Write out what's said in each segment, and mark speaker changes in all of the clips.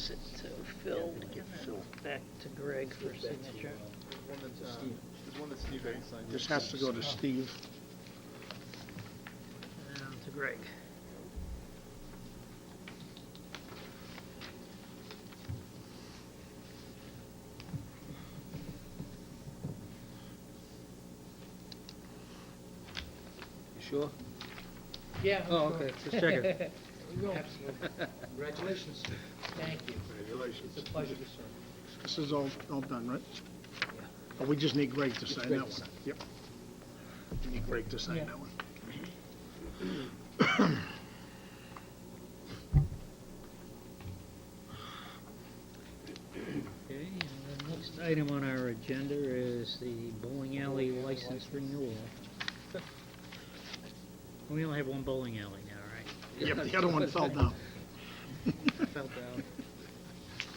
Speaker 1: pass it to Phil, and then back to Greg for signature.
Speaker 2: There's one that Steve hadn't signed.
Speaker 3: This has to go to Steve.
Speaker 1: And to Greg.
Speaker 4: You sure?
Speaker 1: Yeah.
Speaker 4: Oh, okay, just checking.
Speaker 1: There we go.
Speaker 5: Absolutely. Congratulations.
Speaker 1: Thank you.
Speaker 3: Congratulations.
Speaker 5: It's a pleasure to serve.
Speaker 3: This is all done, right? Oh, we just need Greg to sign
Speaker 5: Greg
Speaker 3: that
Speaker 5: to
Speaker 3: one.
Speaker 5: sign.
Speaker 3: Yep. We need Greg to sign
Speaker 1: Yeah.
Speaker 3: that one.
Speaker 1: Okay, and the next item on our agenda is the bowling alley license renewal. We only have one bowling alley now, right?
Speaker 3: Yep, the other one fell down.
Speaker 2: Fell down.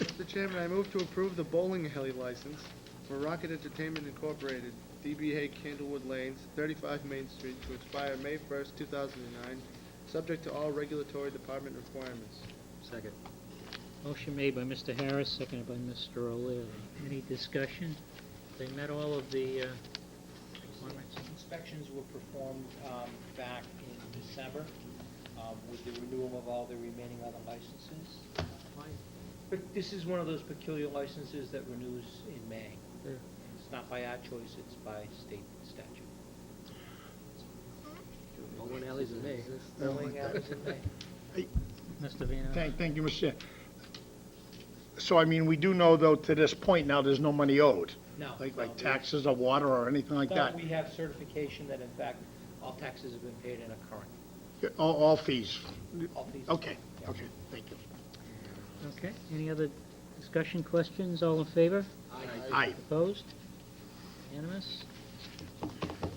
Speaker 2: Mr. Chairman, I move to approve the bowling alley license for Rocket Entertainment Incorporated, DBA Candlewood Lanes, 35 Main Street, to expire May 1st, 2009, subject to all regulatory department requirements.
Speaker 4: Second.
Speaker 1: Motion made by Mr. Harris, seconded by Mr. O'Leary. Any discussion? They met all of the requirements?
Speaker 5: Inspections were performed back in December with the renewal of all the remaining other licenses. But this is one of those peculiar licenses that renews in May.
Speaker 4: Yeah.
Speaker 5: It's not by our choice, it's by state statute.
Speaker 4: Bowling alleys in May.
Speaker 5: Bowling alleys in May.
Speaker 3: Hey,
Speaker 1: Mr. Vino?
Speaker 3: Thank you, Mr. Chair. So, I mean, we do know, though, to this point now, there's no money owed,
Speaker 5: No.
Speaker 3: like taxes or water or anything like
Speaker 5: But
Speaker 3: that.
Speaker 5: we have certification that in fact, all taxes have been paid and are current.
Speaker 3: All fees.
Speaker 5: All fees.
Speaker 3: Okay,
Speaker 5: Yeah.
Speaker 3: okay, thank you.
Speaker 1: Okay, any other discussion, questions? All in favor?
Speaker 3: Aye.
Speaker 1: Opposed? Unanimous?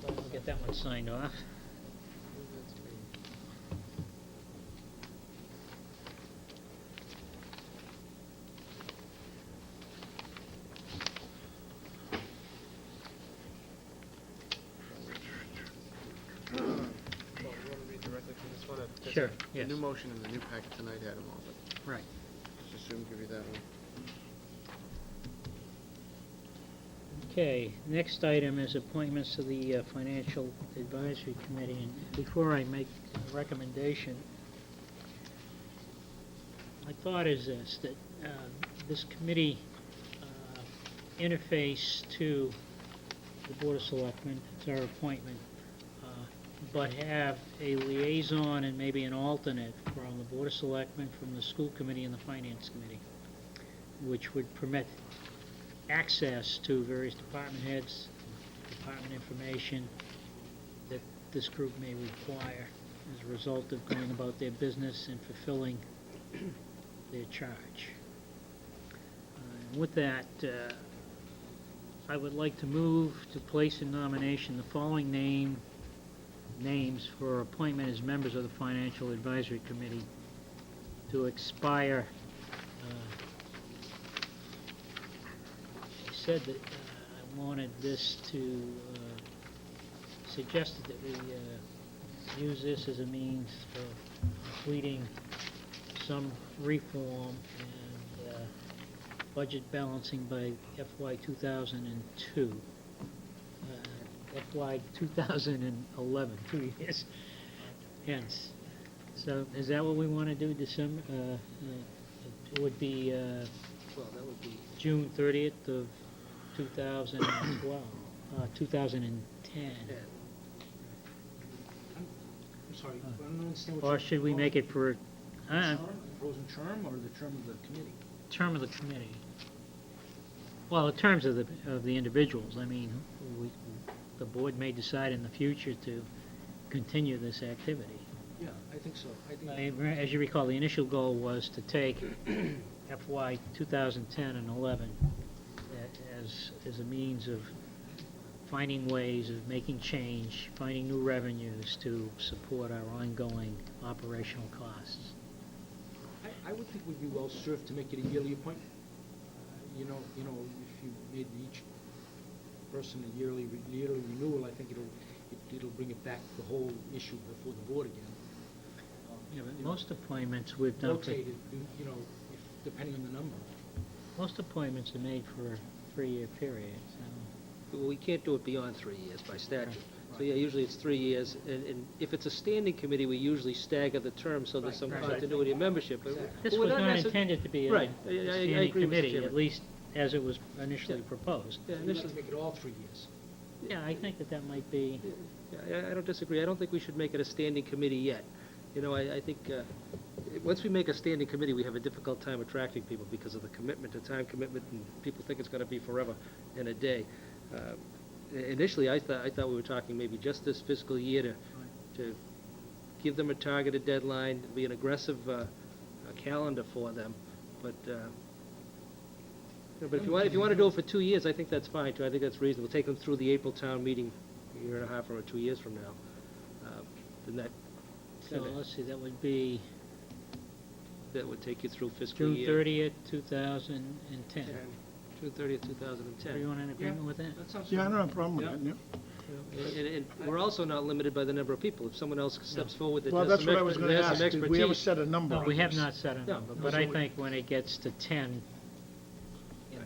Speaker 1: We'll get that one signed off.
Speaker 2: Well, you want to read directly from this one?
Speaker 1: Sure,
Speaker 2: The
Speaker 1: yes.
Speaker 2: new motion in the new packet tonight had them all, but
Speaker 1: Right.
Speaker 2: just assume give you that one.
Speaker 1: Okay, next item is appointments to the Financial Advisory Committee. And before I make a recommendation, my thought is this, that this committee interface to the Board of Selectmen, it's our appointment, but have a liaison and maybe an alternate from the Board of Selectmen, from the School Committee and the Finance Committee, which would permit access to various department heads, department information that this group may require as a result of going about their business and fulfilling their charge. With that, I would like to move to place in nomination the following names for appointment as members of the Financial Advisory Committee to expire. I said that I wanted this to, suggested that we use this as a means of completing some reform and budget balancing by FY 2002. FY 2011, 2 years hence. So is that what we want to do, December? It would be
Speaker 4: Well, that would be,
Speaker 1: June 30th of 2012, 2010.
Speaker 4: yeah.
Speaker 6: I'm sorry, I don't understand what
Speaker 1: Or
Speaker 6: you're...
Speaker 1: should we make it for
Speaker 6: Frozen term or the term of the committee?
Speaker 1: term of the committee? Well, in terms of the individuals, I mean, the board may decide in the future to continue this activity.
Speaker 6: Yeah, I think so. I think...
Speaker 1: I mean, as you recall, the initial goal was to take FY 2010 and 11 as a means of finding ways of making change, finding new revenues to support our ongoing operational costs.
Speaker 6: I would think we'd be well served to make it a yearly appointment. You know, if you made each person a yearly renewal, I think it'll bring it back, the whole issue before the board again.
Speaker 1: Yeah, but most appointments we've done.
Speaker 6: Rotated, you know, if depending on the number.
Speaker 1: Most appointments are made for a 3-year period, so.
Speaker 4: We can't do it beyond 3 years by statute.
Speaker 1: Right.
Speaker 4: So, yeah, usually it's 3 years, and if it's a standing committee, we usually stagger the terms so there's some
Speaker 1: Right.
Speaker 4: continuity of membership. But
Speaker 1: This
Speaker 4: we're
Speaker 1: was not
Speaker 4: necess-
Speaker 1: intended to be a
Speaker 4: Right. I
Speaker 1: standing
Speaker 4: agree with you,
Speaker 1: committee,
Speaker 4: Chairman.
Speaker 1: at least as it was initially
Speaker 4: Yeah.
Speaker 1: proposed.
Speaker 4: Yeah,
Speaker 6: We'd like
Speaker 4: initially,
Speaker 6: to make it all 3 years.
Speaker 1: Yeah, I think that might be,
Speaker 4: yeah, I don't disagree. I don't think we should make it a standing committee yet. You know, I think, once we make a standing committee, we have a difficult time attracting people because of the commitment, the time commitment, and people think it's gonna be forever and a day. Initially, I thought we were talking maybe just this fiscal year to give them a targeted deadline, be an aggressive calendar for them, but, but if you want to do it for 2 years, I think that's fine, too. I think that's reasonable. Take them through the April town meeting, a year and a half or 2 years from now. Then
Speaker 1: so let's see, that would be
Speaker 4: that would take you through fiscal
Speaker 1: June
Speaker 4: year.
Speaker 1: 30th, 2010.
Speaker 4: June 30th, 2010.
Speaker 1: Everyone in agreement with that?
Speaker 6: That sounds.
Speaker 3: Yeah, I don't have a problem with
Speaker 6: Yeah.
Speaker 3: that, yeah.
Speaker 4: And we're also not limited by the number of people. If someone else steps forward that
Speaker 3: Well,
Speaker 4: has
Speaker 3: that's
Speaker 4: some
Speaker 3: what I was gonna ask,
Speaker 4: expertise.
Speaker 3: did we ever set a number
Speaker 1: No,
Speaker 3: on
Speaker 1: we have
Speaker 3: this?
Speaker 1: not set a
Speaker 4: No,
Speaker 1: number,
Speaker 4: no,
Speaker 1: but
Speaker 4: so
Speaker 1: I
Speaker 4: we-
Speaker 1: think when it gets to 10, you know,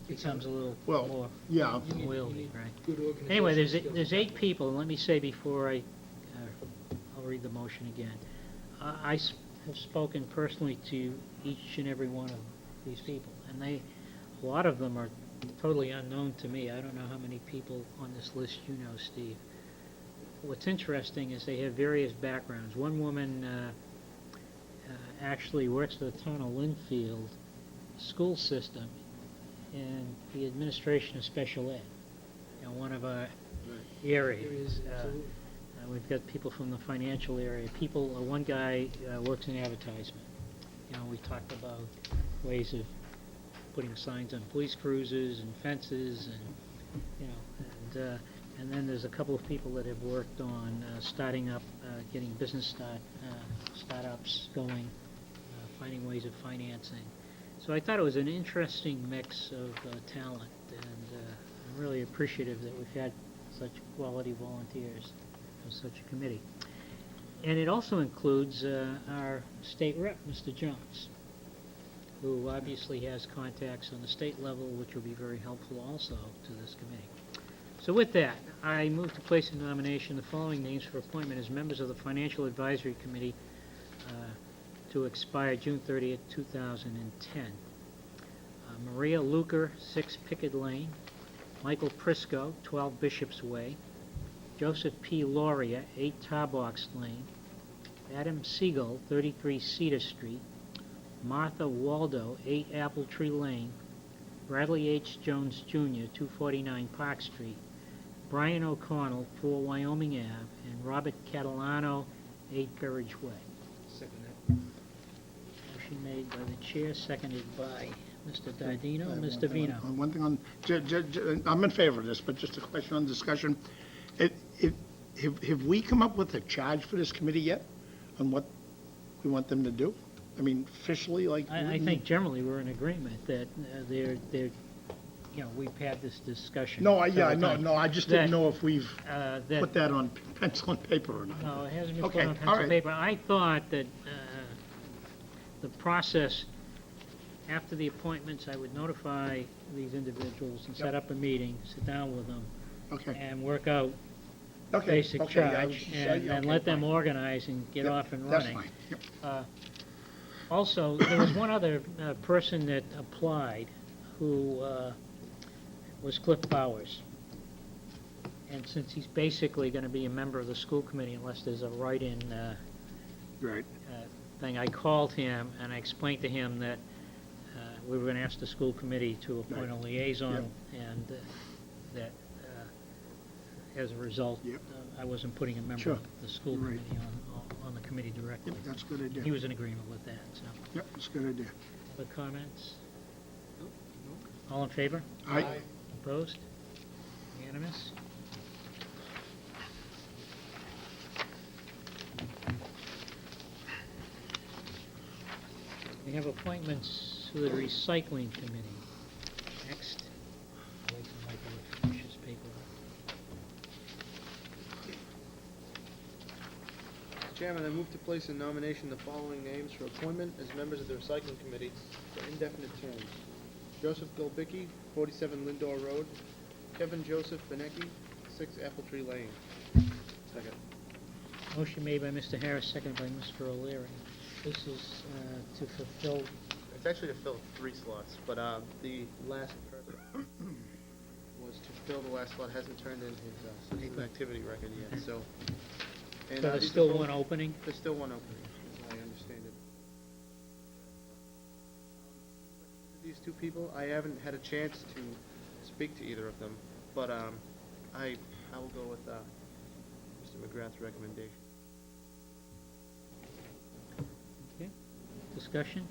Speaker 1: it becomes a little
Speaker 3: Well,
Speaker 1: more
Speaker 3: Yeah,
Speaker 6: You need-
Speaker 1: unwieldy,
Speaker 6: you need
Speaker 1: right?
Speaker 6: good organizational
Speaker 1: Anyway,
Speaker 6: skills.
Speaker 1: there's 8 people, and let me say before I'll read the motion again. I have spoken personally to each and every one of these people, and a lot of them are totally unknown to me. I don't know how many people on this list you know, Steve. What's interesting is they have various backgrounds. One woman actually works for the town of Linfield school system in the administration of special ed, one of our areas.
Speaker 6: There is, absolutely.
Speaker 1: We've got people from the financial area. One guy works in advertisement. We talked about ways of putting signs on police cruisers and fences, and then there's a couple of people that have worked on starting up, getting business startups going, finding ways of financing. So I thought it was an interesting mix of talent, and I'm really appreciative that we've had such quality volunteers for such a committee. And it also includes our state rep, Mr. Jones, who obviously has contacts on the state level, which will be very helpful also to this committee. So with that, I move to place in nomination the following names for appointment as members of the Financial Advisory Committee to expire June 30th, 2010. Maria Luker, 6 Pickett Lane. Michael Prisco, 12 Bishop's Way. Joseph P. Loria, 8 Tarbox Lane. Adam Siegel, 33 Cedar Street. Martha Waldo, 8 Apple Tree Lane. Bradley H. Jones Jr., 249 Park Street. Brian O'Connell, 4 Wyoming Ave. And Robert Catalano, 8 Burridge Way.
Speaker 6: Second that.
Speaker 1: Motion made by the chair, seconded by Mr. Dardino.
Speaker 3: I have
Speaker 1: Mr.
Speaker 3: one thing
Speaker 1: Vino.
Speaker 3: One thing on, I'm in favor of this, but just a question on discussion. Have we come up with a charge for this committee yet on what we want them to do? I mean, officially, like?
Speaker 1: I think generally we're in agreement that we've had this discussion.
Speaker 3: No,
Speaker 1: several times.
Speaker 3: I just didn't
Speaker 1: That-
Speaker 3: know if we've
Speaker 1: that-
Speaker 3: put that on pencil and paper or not.
Speaker 1: No, it hasn't been put
Speaker 3: Okay,
Speaker 1: on
Speaker 3: all
Speaker 1: pencil and
Speaker 3: right.
Speaker 1: paper. I thought that the process, after the appointments, I would notify these individuals and set
Speaker 3: Yep.
Speaker 1: up a meeting, sit down with them,
Speaker 3: Okay,
Speaker 1: and work out
Speaker 3: okay.
Speaker 1: basic
Speaker 3: okay, I
Speaker 1: charge,
Speaker 3: was just-
Speaker 1: and
Speaker 3: okay,
Speaker 1: let them
Speaker 3: fine.
Speaker 1: organize and get
Speaker 3: Yep,
Speaker 1: off and
Speaker 3: That's
Speaker 1: running.
Speaker 3: fine, yep.
Speaker 1: Also, there was one other person that applied who was Cliff Bowers. And since he's basically going to be a member of the school committee unless there's a write-in
Speaker 3: Right,
Speaker 1: thing, I called him and I explained to him that we were going to ask the school committee to appoint a
Speaker 3: Right.
Speaker 1: liaison, and that as a result,
Speaker 3: Yep.
Speaker 1: I wasn't putting a member
Speaker 3: Sure.
Speaker 1: of the school
Speaker 3: Right.
Speaker 1: committee on the committee directly.
Speaker 3: yep, that's a good idea.
Speaker 1: He was in agreement with that, so.
Speaker 3: Yep, that's a good idea.
Speaker 1: Other comments? All in favor?
Speaker 3: Aye.
Speaker 1: Opposed? Unanimous? We have appointments to the recycling committee. Next. Wait for Michael to finish his paperwork.
Speaker 2: Chairman, I move to place in nomination the following names for appointment as members of the Recycling Committee for indefinite terms. Joseph Golbicki, 47 Lindor Road. Kevin Joseph Benecki, 6 Apple Tree Lane.
Speaker 4: Second.
Speaker 1: Motion made by Mr. Harris, seconded by Mr. O'Leary. This is to fulfill,
Speaker 2: It's actually to fill 3 slots, but the last person was to fill the last slot, hasn't turned in his citizen activity record yet, so. And,
Speaker 1: so there's
Speaker 2: these are
Speaker 1: still
Speaker 2: both-
Speaker 1: one opening?
Speaker 2: There's still one opening, as I understand it. These 2 people, I haven't had a chance to speak to either of them, but I will go with Mr. McGrath's recommendation.
Speaker 1: Okay, discussion?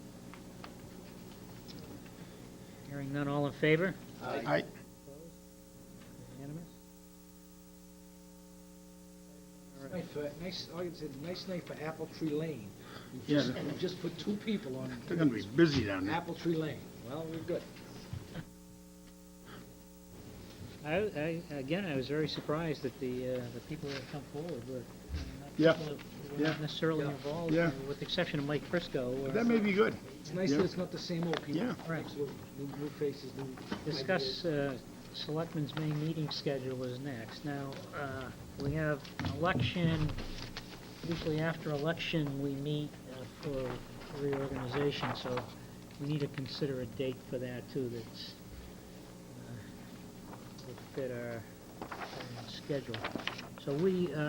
Speaker 1: Hearing none, all in favor?
Speaker 3: I,
Speaker 1: Unanimous?
Speaker 6: Nice for, nice, like I said, nice night for Apple Tree Lane.
Speaker 3: Yeah.
Speaker 6: We just put 2 people on
Speaker 3: they're gonna be busy down there.
Speaker 6: Apple Tree Lane. Well, we're good.
Speaker 1: Again, I was very surprised that the people that come forward were not
Speaker 3: Yeah,
Speaker 1: people that were
Speaker 3: yeah.
Speaker 1: not necessarily
Speaker 4: Yeah.
Speaker 1: involved,
Speaker 3: Yeah.
Speaker 1: with the exception of Mike Frisco.
Speaker 3: That may be good.
Speaker 6: It's nice
Speaker 3: Yeah.
Speaker 6: that it's not the same old people.
Speaker 3: Yeah.
Speaker 1: Right.
Speaker 6: Absolutely. New faces, new
Speaker 1: Discuss
Speaker 6: ideas.
Speaker 1: Selectmen's May meeting schedule is next. Now, we have an election, usually after election, we meet for reorganization, so we need to consider a date for that too that's would fit our schedule. So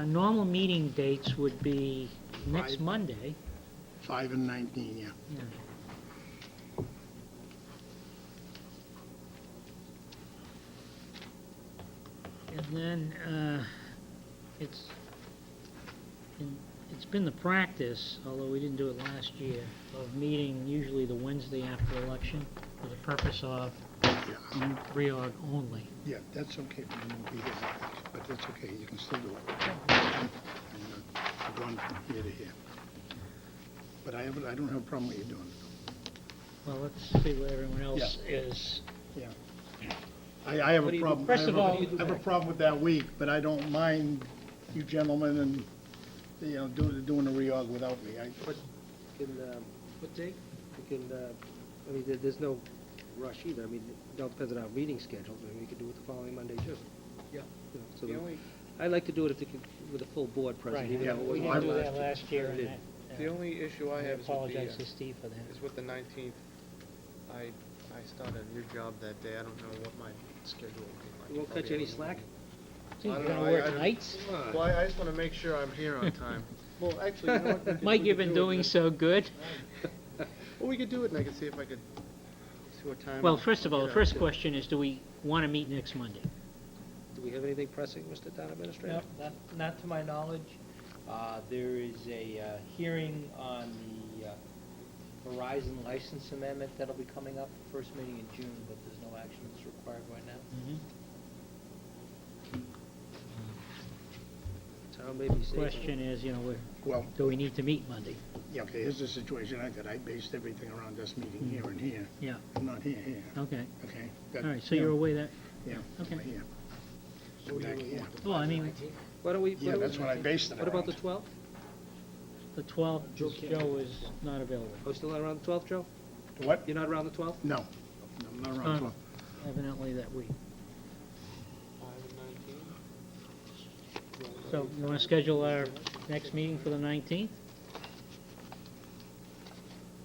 Speaker 1: normal meeting dates would be next
Speaker 3: 5.
Speaker 1: Monday.
Speaker 3: 5 and 19, yeah.
Speaker 1: Yeah. And then, it's been the practice, although we didn't do it last year, of meeting usually the Wednesday after election for the purpose of
Speaker 3: Yeah,
Speaker 1: reorg only.
Speaker 3: yeah, that's okay, but I won't be here, but that's okay, you can still do it. I'm going from here to here. But I don't have a problem with you doing it.
Speaker 1: Well, let's see what everyone else is.
Speaker 3: Yeah. I have
Speaker 4: What
Speaker 3: a
Speaker 4: do you do?
Speaker 3: problem.
Speaker 1: First of all-
Speaker 3: I have a problem with that week, but I don't mind you gentlemen and, doing a reorg without me.
Speaker 4: But can,
Speaker 6: What date?
Speaker 4: we can, I mean, there's no rush either. I mean, it all depends on our meeting schedule. I mean, we could do it the following Monday too.
Speaker 6: Yeah.
Speaker 4: You know, so
Speaker 2: The only,
Speaker 4: I like to do it if with a full board present,
Speaker 1: Right,
Speaker 4: even
Speaker 3: yeah,
Speaker 4: though it
Speaker 1: we
Speaker 4: wasn't
Speaker 1: didn't do
Speaker 4: last
Speaker 1: that
Speaker 4: year.
Speaker 1: last year,
Speaker 4: I
Speaker 1: and
Speaker 4: did.
Speaker 2: the only issue I
Speaker 1: I
Speaker 2: have is with
Speaker 1: apologize to
Speaker 2: the,
Speaker 1: Steve for that.
Speaker 2: is with the 19th. I start a new job that day, I don't know what my schedule will be like.
Speaker 4: You won't
Speaker 2: If I'll
Speaker 4: catch
Speaker 2: be
Speaker 4: any
Speaker 2: able to-
Speaker 4: slack?
Speaker 1: So you're
Speaker 2: I don't
Speaker 1: gonna
Speaker 2: know,
Speaker 1: work
Speaker 2: I-
Speaker 1: nights?
Speaker 2: Well, I just wanna make sure I'm here on time. Well, actually, you know what? we could-
Speaker 1: Mike,
Speaker 2: we
Speaker 1: you've
Speaker 2: could
Speaker 1: been
Speaker 2: do it
Speaker 1: doing
Speaker 2: next-
Speaker 1: so good.
Speaker 2: Well, we could do it, and I could see if I could, see what time.
Speaker 1: Well, first of all,
Speaker 2: I
Speaker 1: the
Speaker 2: get
Speaker 1: first
Speaker 2: out.
Speaker 1: question is, do we want to meet next Monday?
Speaker 4: Do we have anything pressing, Mr. Town Administrator?
Speaker 5: No, not to my knowledge. There is a hearing on the Verizon license amendment that'll be coming up, first meeting in June, but there's no action that's required right now.
Speaker 4: Town may be safe.
Speaker 1: Question is,
Speaker 3: Well,
Speaker 1: do we need to meet Monday?
Speaker 3: yeah, okay, here's the situation I got. I based everything around this meeting here and here.
Speaker 1: Yeah,
Speaker 3: I'm not here,
Speaker 1: okay.
Speaker 3: okay?
Speaker 1: All right, so you're away that,
Speaker 3: Yeah,
Speaker 1: okay.
Speaker 3: I'm here.
Speaker 6: So
Speaker 3: Back
Speaker 6: you
Speaker 3: here.
Speaker 6: want
Speaker 1: Well, I mean,
Speaker 6: 19th?
Speaker 4: Why don't we,
Speaker 3: Yeah, that's what I based it
Speaker 4: what about the
Speaker 3: around.
Speaker 4: 12th?
Speaker 1: the 12th,
Speaker 6: Joe can't
Speaker 1: Joe
Speaker 6: do
Speaker 1: is not available.
Speaker 4: Oh, still not around the 12th, Joe?
Speaker 3: What?
Speaker 4: You're not around the 12th?
Speaker 3: No, I'm not around 12.
Speaker 1: Evidently that week.
Speaker 2: 5 and 19.
Speaker 1: So you want to schedule our next meeting for the 19th?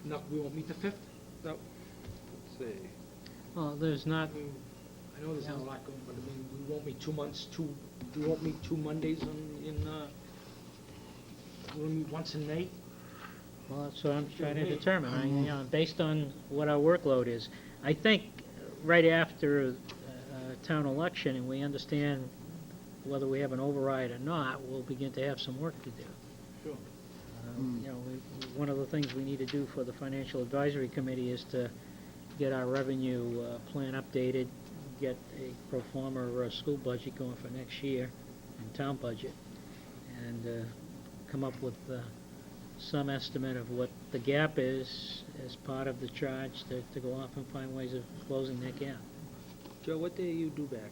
Speaker 6: No, we won't meet the 5th?
Speaker 4: No. Let's see.
Speaker 1: Well, there's not,
Speaker 6: I know there's not a lot going, but I mean, we won't meet we won't meet 2 Mondays we'll meet once in May.
Speaker 1: well, that's what I'm trying to determine. Based on what our workload is. I think right after town election, and we understand whether we have an override or not, we'll begin to have some work to do.
Speaker 6: Sure.
Speaker 1: One of the things we need to do for the Financial Advisory Committee is to get our revenue plan updated, get a pro forma school budget going for next year, and town budget, and come up with some estimate of what the gap is as part of the charge to go off and find ways of closing that gap.
Speaker 4: Joe, what day are you due back?